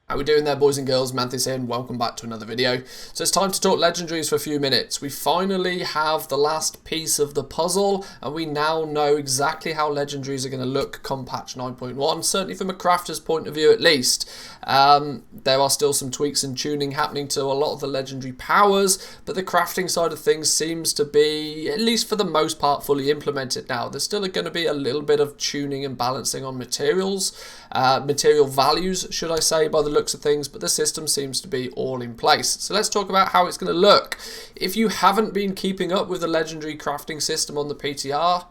How we doing there, boys and girls? Manthis here and welcome back to another video. So it's time to talk Legendaries for a few minutes. We finally have the last piece of the puzzle and we now know exactly how Legendaries are going to look come patch 9.1, certainly from a crafter's point of view at least. There are still some tweaks and tuning happening to a lot of the Legendary powers, but the crafting side of things seems to be, at least for the most part, fully implemented now. There's still going to be a little bit of tuning and balancing on materials, material values, should I say, by the looks of things, but the system seems to be all in place. So let's talk about how it's going to look. If you haven't been keeping up with the Legendary crafting system on the PTR,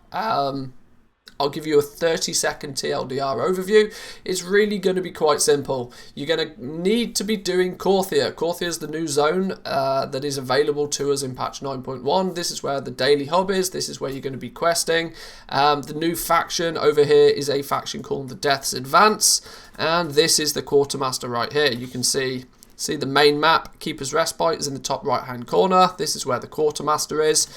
I'll give you a 30-second TLDR overview. It's really going to be quite simple. You're going to need to be doing Korthia. Korthia is the new zone that is available to us in patch 9.1. This is where the daily hub is. This is where you're going to be questing. The new faction over here is a faction called the Death's Advance. And this is the Quartermaster right here. You can see the main map. Keeper's Respite is in the top right hand corner. This is where the Quartermaster is.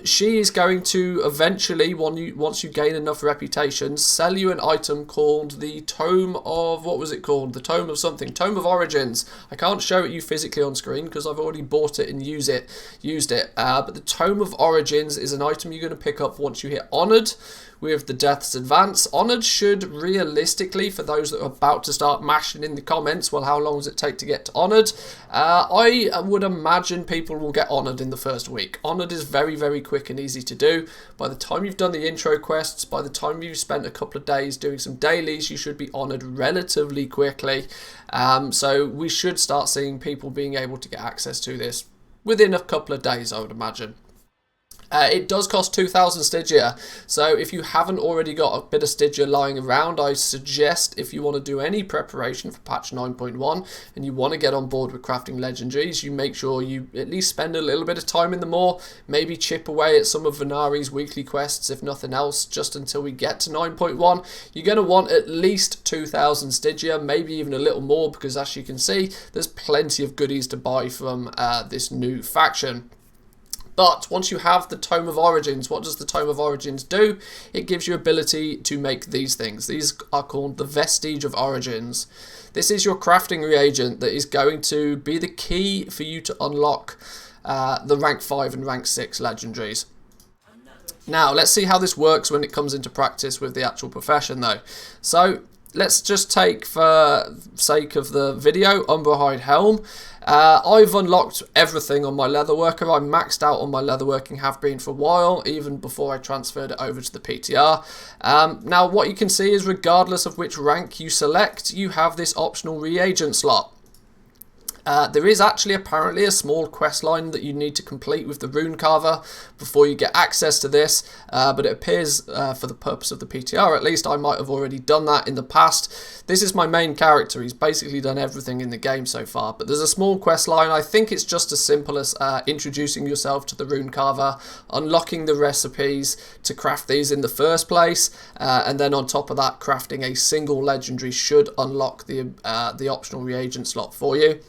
She is going to eventually, once you gain enough reputation, sell you an item called the Tome of, what was it called? The Tome of something. Tome of Origins. I can't show it you physically on screen because I've already bought it and used it. But the Tome of Origins is an item you're going to pick up once you hit Honoured with the Death's Advance. Honoured should realistically, for those that are about to start mashing in the comments, well, how long does it take to get to Honoured? I would imagine people will get Honoured in the first week. Honoured is very, very quick and easy to do. By the time you've done the intro quests, by the time you've spent a couple of days doing some dailies, you should be Honoured relatively quickly. So we should start seeing people being able to get access to this within a couple of days, I would imagine. It does cost 2,000 Stygia, so if you haven't already got a bit of Stygia lying around, I suggest if you want to do any preparation for patch 9.1 and you want to get on board with crafting Legendaries, you make sure you at least spend a little bit of time in the Maw, maybe chip away at some of Venari's weekly quests, if nothing else, just until we get to 9.1. You're going to want at least 2,000 Stygia, maybe even a little more, because as you can see, there's plenty of goodies to buy from this new faction. But once you have the Tome of Origins, what does the Tome of Origins do? It gives you ability to make these things. These are called the Vestige of Origins. This is your crafting reagent that is going to be the key for you to unlock the rank 5 and rank 6 legendaries. Now, let's see how this works when it comes into practice with the actual profession though. So, let's just take, for sake of the video, Umberhide Helm. I've unlocked everything on my leatherworker. I'm maxed out on my leatherworking, have been for a while, even before I transferred it over to the PTR. Now, what you can see is regardless of which rank you select, you have this optional reagent slot. There is actually apparently a small quest line that you need to complete with the Rune Carver before you get access to this, but it appears for the purpose of the PTR at least I might have already done that in the past. This is my main character, he's basically done everything in the game so far, but there's a small quest line. I think it's just as simple as introducing yourself to the Rune Carver, unlocking the recipes to craft these in the first place, and then on top of that crafting a single legendary should unlock the optional reagent slot for you.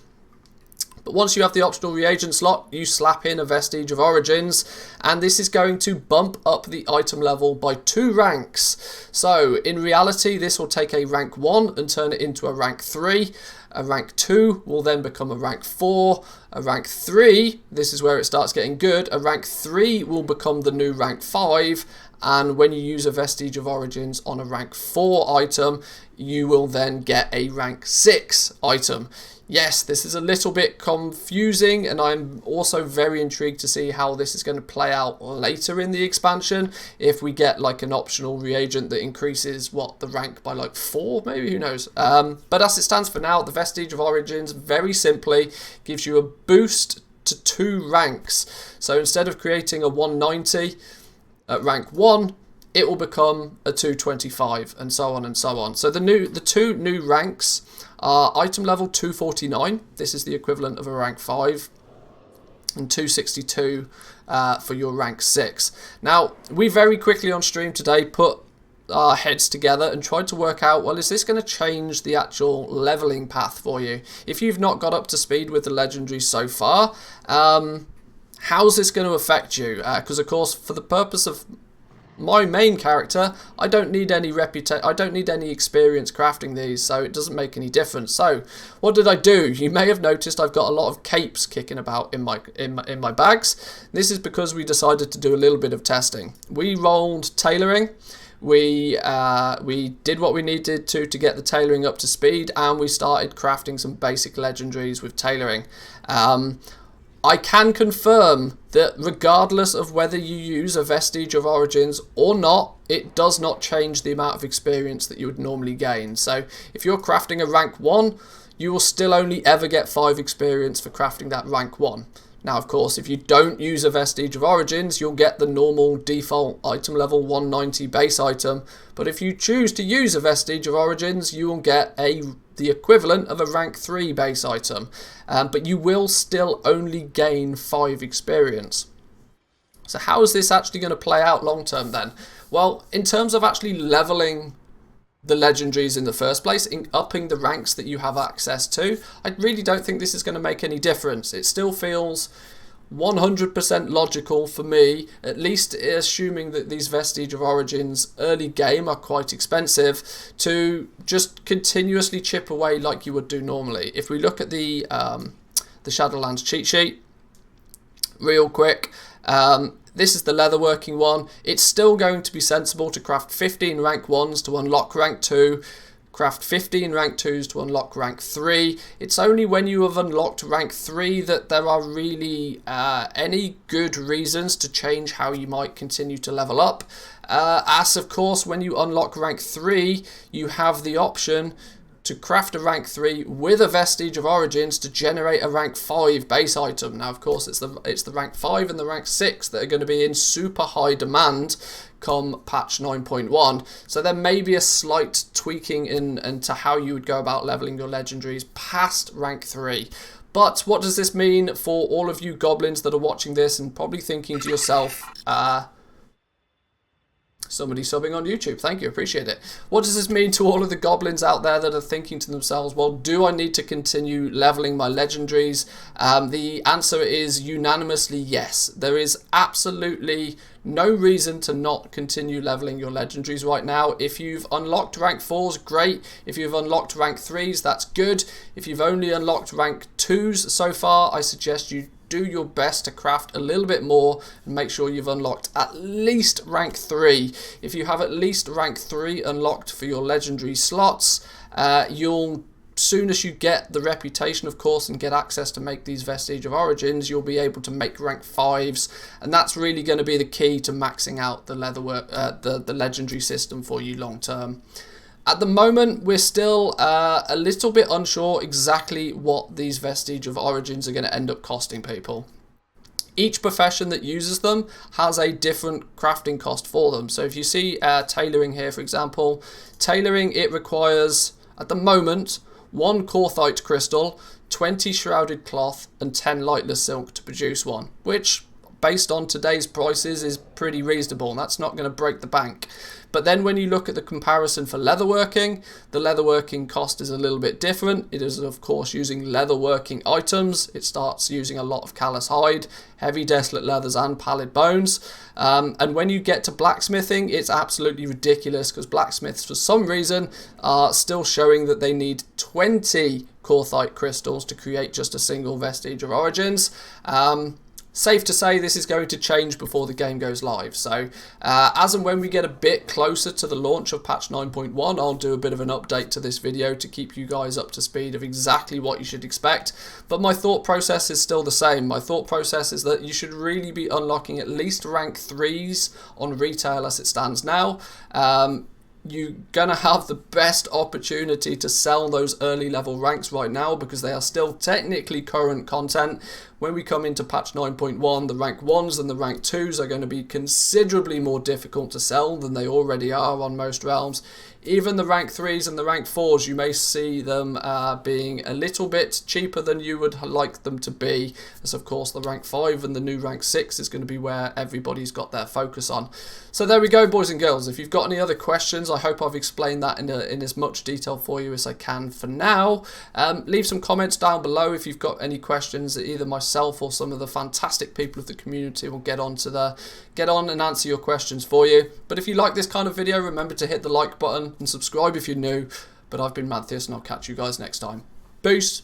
But once you have the optional reagent slot, you slap in a Vestige of Origins, and this is going to bump up the item level by 2 ranks. So, in reality, this will take a rank 1 and turn it into a rank 3. A rank 2 will then become a rank 4. A rank 3, this is where it starts getting good, a rank 3 will become the new rank 5. And when you use a Vestige of Origins on a rank 4 item, you will then get a rank 6 item. Yes, this is a little bit confusing, and I'm also very intrigued to see how this is going to play out later in the expansion. If we get like an optional reagent that increases the rank by like 4, maybe, who knows. But as it stands for now, the Vestige of Origins very simply gives you a boost to 2 ranks. So instead of creating a 190 at rank 1, it will become a 225, and so on and so on. So the 2 new ranks are item level 249, this is the equivalent of a rank 5, and 262 for your rank 6. Now, we very quickly on stream today put our heads together and tried to work out, well, is this going to change the actual leveling path for you? If you've not got up to speed with the legendaries so far, how's this going to affect you? Because, of course, for the purpose of my main character, I don't need any I don't need any experience crafting these, so it doesn't make any difference. So what did I do? You may have noticed I've got a lot of capes kicking about in my bags. This is because we decided to do a little bit of testing. We rolled tailoring. We did what we needed to get the tailoring up to speed, and we started crafting some basic legendaries with tailoring. I can confirm that regardless of whether you use a Vestige of Origins or not, it does not change the amount of experience that you would normally gain. So if you're crafting a rank 1, you will still only ever get 5 experience for crafting that rank 1. Now, of course, if you don't use a Vestige of Origins, you'll get the normal default item level 190 base item. But if you choose to use a Vestige of Origins, you will get the equivalent of a rank 3 base item. But you will still only gain 5 experience. So how is this actually going to play out long term then? Well, in terms of actually leveling the legendaries in the first place, in upping the ranks that you have access to, I really don't think this is going to make any difference. It still feels 100% logical for me, at least assuming that these Vestige of Origins early game are quite expensive, to just continuously chip away like you would do normally. If we look at the Shadowlands cheat sheet real quick, this is the leatherworking one. It's still going to be sensible to craft 15 rank 1s to unlock rank 2, craft 15 rank 2s to unlock rank 3. It's only when you have unlocked rank 3 that there are really any good reasons to change how you might continue to level up. As of course, when you unlock rank 3, you have the option to craft a rank 3 with a Vestige of Origins to generate a rank 5 base item. Now, of course, it's the rank 5 and the rank 6 that are going to be in super high demand come patch 9.1. So there may be a slight tweaking into how you would go about leveling your legendaries past rank 3. But what does this mean for all of you goblins that are watching this and probably thinking to yourself, somebody subbing on YouTube, thank you, appreciate it. What does this mean to all of the goblins out there that are thinking to themselves, well, do I need to continue leveling my legendaries? The answer is unanimously yes. There is absolutely no reason to not continue leveling your legendaries right now. If you've unlocked rank 4s, great. If you've unlocked rank 3s, that's good. If you've only unlocked rank 2s so far, I suggest you do your best to craft a little bit more and make sure you've unlocked at least rank 3. If you have at least rank 3 unlocked for your legendary slots, you'll, soon as you get the reputation, of course, and get access to make these Vestige of Origins, you'll be able to make rank 5s, and that's really going to be the key to maxing out the the legendary system for you long term. At the moment, we're still a little bit unsure exactly what these Vestige of Origins are going to end up costing people. Each profession that uses them has a different crafting cost for them. So if you see tailoring here, for example, tailoring, it requires, at the moment, 1 Korthite crystal, 20 shrouded cloth, and 10 lightless silk to produce one, which, based on today's prices, is pretty reasonable, and that's not going to break the bank. But then when you look at the comparison for leatherworking, the leatherworking cost is a little bit different. It is, of course, using leatherworking items. It starts using a lot of callous hide, heavy desolate leathers, and pallid bones. And when you get to blacksmithing, it's absolutely ridiculous, because blacksmiths, for some reason, are still showing that they need 20 Korthite crystals to create just a single Vestige of Origins. Safe to say this is going to change before the game goes live. So as and when we get a bit closer to the launch of patch 9.1, I'll do a bit of an update to this video to keep you guys up to speed of exactly what you should expect. But my thought process is still the same. My thought process is that you should really be unlocking at least rank 3s on retail as it stands now. You're going to have the best opportunity to sell those early level ranks right now because they are still technically current content. When we come into patch 9.1, the rank 1s and the rank 2s are going to be considerably more difficult to sell than they already are on most realms. Even the rank 3s and the rank 4s, you may see them being a little bit cheaper than you would like them to be, as of course the rank 5 and the new rank 6 is going to be where everybody's got their focus on. So there we go, boys and girls. If you've got any other questions, I hope I've explained that in as much detail for you as I can for now. Leave some comments down below if you've got any questions that either myself or some of the fantastic people of the community will get on and answer your questions for you. But if you like this kind of video, remember to hit the like button and subscribe if you're new. But I've been Mantheus, and I'll catch you guys next time. Peace!